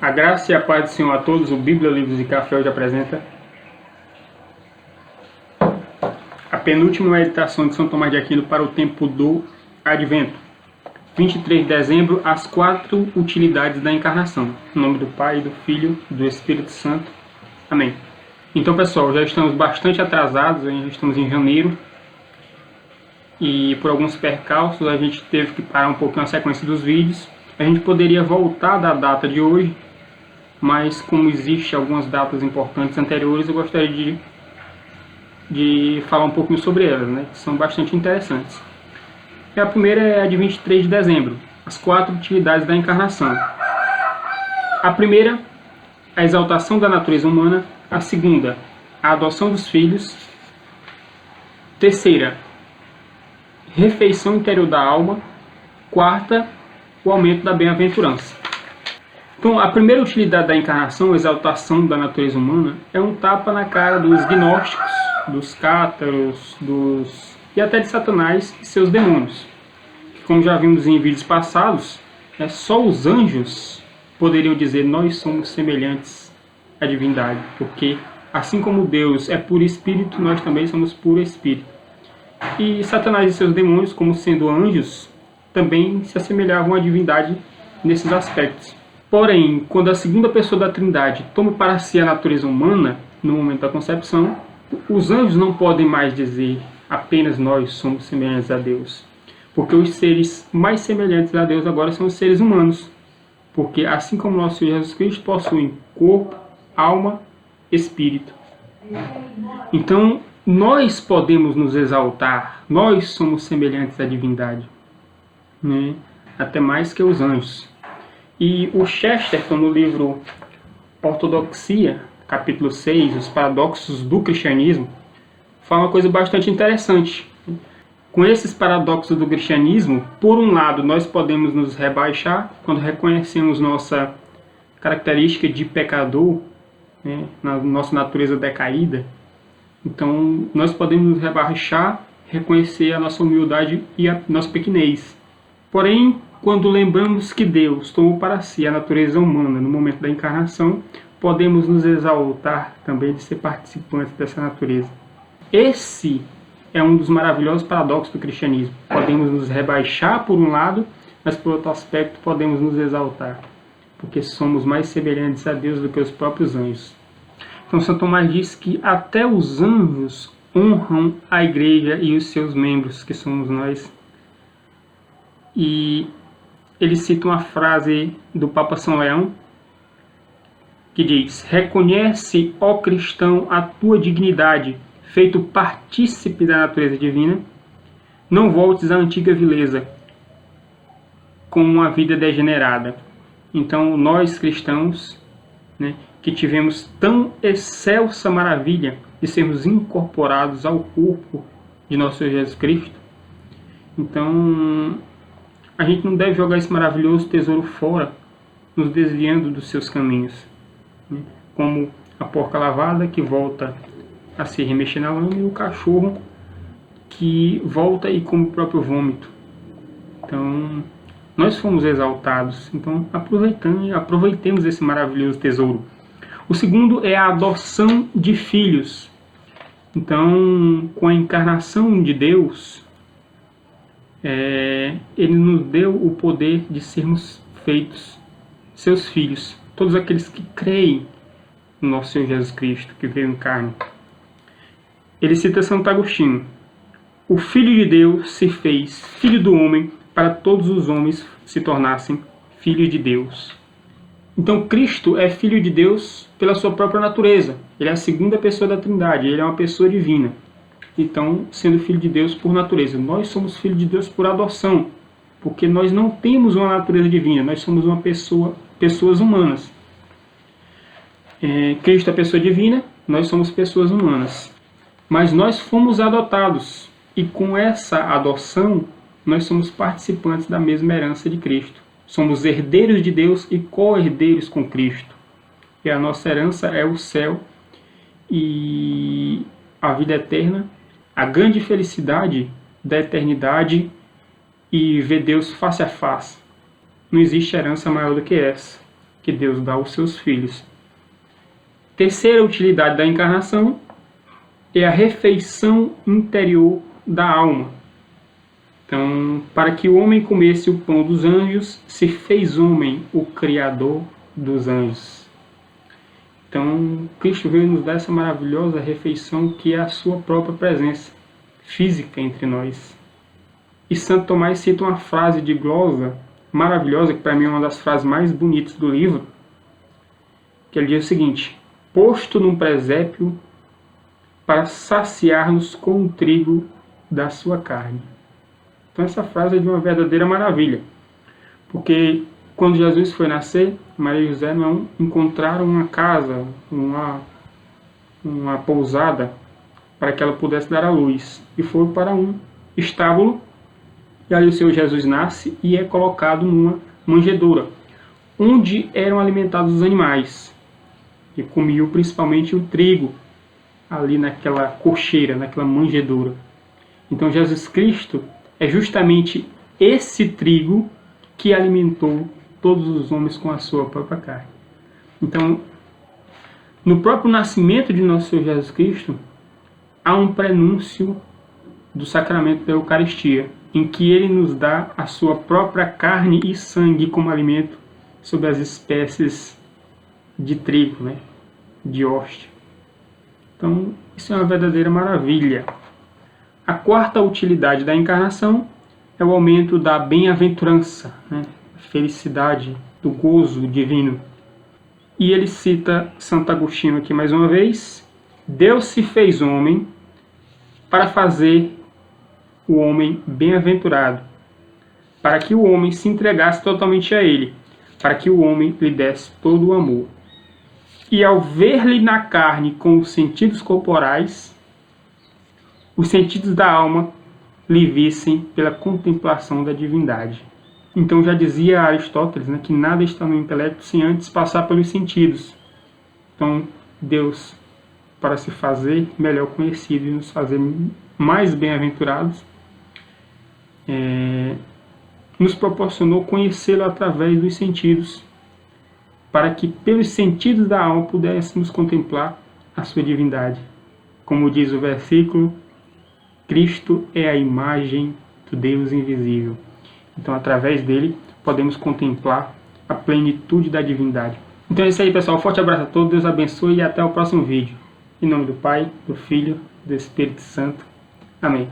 A graça e a paz do Senhor a todos. O Bíblia, Livros e Café hoje apresenta a penúltima meditação de São Tomás de Aquino para o tempo do Advento. 23 de dezembro, as 4 utilidades da encarnação. Em nome do Pai, do Filho e do Espírito Santo. Amém. Então, pessoal, já estamos bastante atrasados, já estamos em janeiro. E por alguns percalços a gente teve que parar um pouquinho a sequência dos vídeos. A gente poderia voltar da data de hoje, mas como existem algumas datas importantes anteriores, eu gostaria de falar um pouquinho sobre elas, né, que são bastante interessantes. E a primeira é a de 23 de dezembro, as 4 utilidades da encarnação. A primeira, a exaltação da natureza humana. A segunda, a adoção dos filhos. Terceira, refeição interior da alma. Quarta, o aumento da bem-aventurança. Então, a primeira utilidade da encarnação, a exaltação da natureza humana, é um tapa na cara dos gnósticos, dos cátaros, e até de Satanás e seus demônios. Como já vimos em vídeos passados, só os anjos poderiam dizer: nós somos semelhantes à divindade, porque assim como Deus é puro espírito, nós também somos puro espírito. E Satanás e seus demônios, como sendo anjos, também se assemelhavam à divindade nesses aspectos. Porém, quando a segunda pessoa da Trindade toma para si a natureza humana, no momento da concepção, os anjos não podem mais dizer apenas nós somos semelhantes a Deus. Porque os seres mais semelhantes a Deus agora são os seres humanos. Porque assim como nosso Senhor Jesus Cristo possuem corpo, alma, espírito. Então, nós podemos nos exaltar, nós somos semelhantes à divindade, né? Até mais que os anjos. E o Chesterton, no livro Ortodoxia, capítulo 6, os paradoxos do cristianismo, fala uma coisa bastante interessante. Com esses paradoxos do cristianismo, por um lado, nós podemos nos rebaixar quando reconhecemos nossa característica de pecador, né, na nossa natureza decaída. Então, nós podemos nos rebaixar, reconhecer a nossa humildade e a nossa pequenez. Porém, quando lembramos que Deus tomou para si a natureza humana no momento da encarnação, podemos nos exaltar também de ser participantes dessa natureza. Esse é um dos maravilhosos paradoxos do cristianismo. Podemos nos rebaixar por um lado, mas por outro aspecto podemos nos exaltar, porque somos mais semelhantes a Deus do que os próprios anjos. Então, São Tomás diz que até os anjos honram a igreja e os seus membros, que somos nós. E ele cita uma frase do Papa São Leão, que diz: reconhece, ó cristão, a tua dignidade, feito partícipe da natureza divina, não voltes à antiga vileza, com uma vida degenerada. Então, nós cristãos, né, que tivemos tão excelsa maravilha de sermos incorporados ao corpo de nosso Senhor Jesus Cristo, então a gente não deve jogar esse maravilhoso tesouro fora, nos desviando dos seus caminhos, né? Como a porca lavada que volta a se remexer na lama e o cachorro que volta e come o próprio vômito. Então, nós fomos exaltados, então aproveitemos esse maravilhoso tesouro. O segundo é a adoção de filhos. Então, com a encarnação de Deus, Ele nos deu o poder de sermos feitos seus filhos. Todos aqueles que creem no nosso Senhor Jesus Cristo, que veio em carne. Ele cita Santo Agostinho: o Filho de Deus se fez filho do homem para todos os homens se tornassem filhos de Deus. Então Cristo é filho de Deus pela sua própria natureza. Ele é a segunda pessoa da Trindade, ele é uma pessoa divina. Então, sendo filho de Deus por natureza. Nós somos filhos de Deus por adoção, porque nós não temos uma natureza divina, nós somos pessoas humanas. Cristo é pessoa divina, nós somos pessoas humanas. Mas nós fomos adotados, e com essa adoção, nós somos participantes da mesma herança de Cristo. Somos herdeiros de Deus e co-herdeiros com Cristo. E a nossa herança é o céu e a vida eterna, a grande felicidade da eternidade e ver Deus face a face. Não existe herança maior do que essa. que Deus dá aos seus filhos. Terceira utilidade da encarnação é a refeição interior da alma. Então, para que o homem comesse o pão dos anjos, se fez homem o Criador dos anjos. Então, Cristo veio nos dar essa maravilhosa refeição que é a sua própria presença física entre nós. E Santo Tomás cita uma frase de glosa maravilhosa, que para mim é uma das frases mais bonitas do livro, que ele diz o seguinte: posto num presépio para saciar-nos com o trigo da sua carne. Então essa frase é de uma verdadeira maravilha, porque quando Jesus foi nascer, Maria e José não encontraram uma casa, uma pousada para que ela pudesse dar à luz, e foram para um estábulo, e ali o Senhor Jesus nasce e é colocado numa manjedoura, onde eram alimentados os animais, e comiam principalmente o trigo, ali naquela cocheira, naquela manjedoura. Então Jesus Cristo é justamente esse trigo que alimentou todos os homens com a sua própria carne. Então, no próprio nascimento de nosso Senhor Jesus Cristo, há um prenúncio do sacramento da Eucaristia, em que ele nos dá a sua própria carne e sangue como alimento sobre as espécies de trigo, né? De hóstia. Então, isso é uma verdadeira maravilha. A quarta utilidade da encarnação é o aumento da bem-aventurança, né? Felicidade, do gozo divino. E ele cita Santo Agostinho aqui mais uma vez: Deus se fez homem para fazer o homem bem-aventurado, para que o homem se entregasse totalmente a ele, para que o homem lhe desse todo o amor. E ao ver-lhe na carne com os sentidos corporais, os sentidos da alma lhe vissem pela contemplação da divindade. Então já dizia Aristóteles, né, que nada está no intelecto sem antes passar pelos sentidos. Então Deus, para se fazer melhor conhecido e nos fazer mais bem-aventurados, nos proporcionou conhecê-lo através dos sentidos, para que pelos sentidos da alma pudéssemos contemplar a sua divindade. Como diz o versículo, Cristo é a imagem do Deus invisível. Então, através dele, podemos contemplar a plenitude da divindade. Então é isso aí, pessoal. Forte abraço a todos, Deus abençoe e até o próximo vídeo. Em nome do Pai, do Filho, do Espírito Santo. Amém.